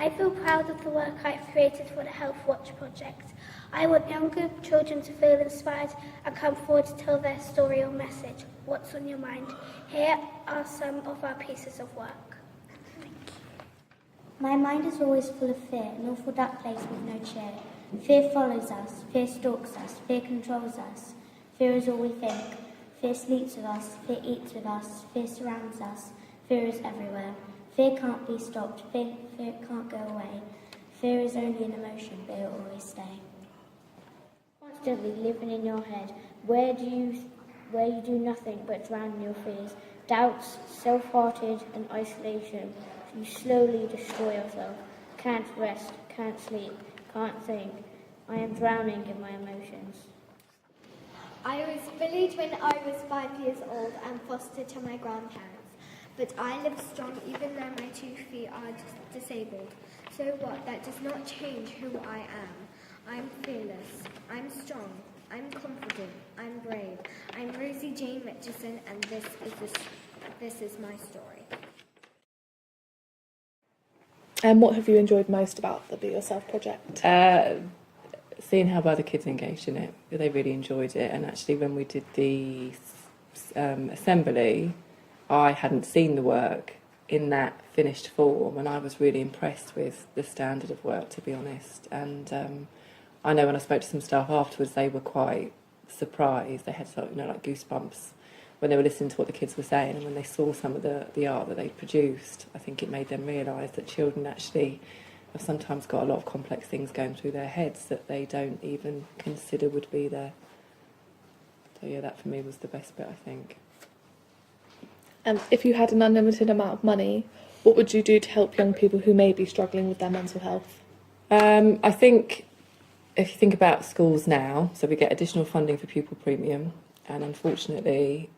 I feel proud of the work I've created for the Healthwatch project. I want younger children to feel inspired and come forward to tell their story or message. What's on your mind? Here are some of our pieces of work. My mind is always full of fear, an awful dark place with no cheer. Fear follows us, fear stalks us, fear controls us. Fear is all we think. Fear sleeps with us, fear eats with us, fear surrounds us. Fear is everywhere. Fear can't be stopped, fear can't go away. Fear is only an emotion, but it will always stay. Constantly living in your head, where you do nothing but drown in your fears. Doubts, self-hearted and isolation. You slowly destroy yourself. Can't rest, can't sleep, can't think. I am drowning in my emotions. I was bullied when I was 5 years old and fostered to my grandparents. But I live strong even though my 2 feet are disabled. So what? That does not change who I am. I'm fearless. I'm strong. I'm confident. I'm brave. I'm Rosie Jane Richardson, and this is my story. And what have you enjoyed most about the Be Yourself project? Seeing how other kids engaged in it. They really enjoyed it. And actually when we did the assembly, I hadn't seen the work in that finished form, and I was really impressed with the standard of work, to be honest. And I know when I spoke to some staff afterwards, they were quite surprised. They had sort of, like goosebumps when they were listening to what the kids were saying, and when they saw some of the art that they'd produced. I think it made them realise that children actually have sometimes got a lot of complex things going through their heads that they don't even consider would be there. So yeah, that for me was the best bit, I think. If you had an unlimited amount of money, what would you do to help young people who may be struggling with their mental health? I think if you think about schools now, so we get additional funding for pupil premium, and unfortunately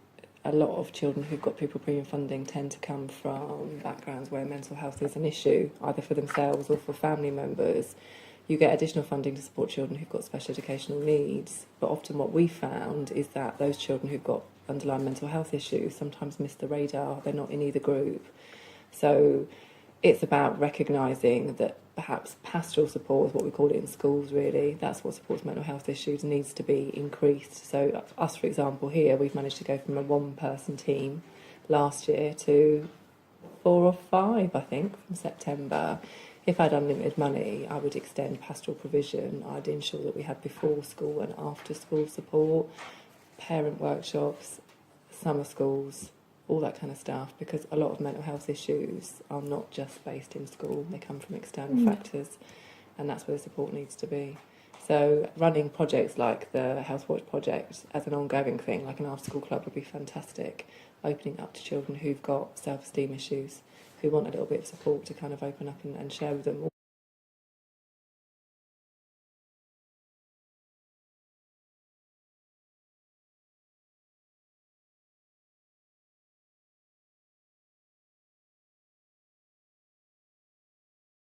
a lot of children who've got pupil premium funding tend to come from backgrounds where mental health is an issue, either for themselves or for family members. You get additional funding to support children who've got special educational needs, but often what we found is that those children who've got underlying mental health issues sometimes miss the radar. They're not in either group. So it's about recognising that perhaps pastoral support is what we call it in schools, really. That's what supports mental health issues, needs to be increased. So us, for example, here, we've managed to go from a 1-person team last year to 4 or 5, I think, from September. If I had unlimited money, I would extend pastoral provision. I'd ensure that we had before school and after school support, parent workshops, summer schools, all that kind of stuff, because a lot of mental health issues are not just based in school, they come from external factors, and that's where the support needs to be. So running projects like the Healthwatch project as an ongoing thing, like an after-school club, would be fantastic, opening up to children who've got self-esteem issues, who want a little bit of support to kind of open up and share with them.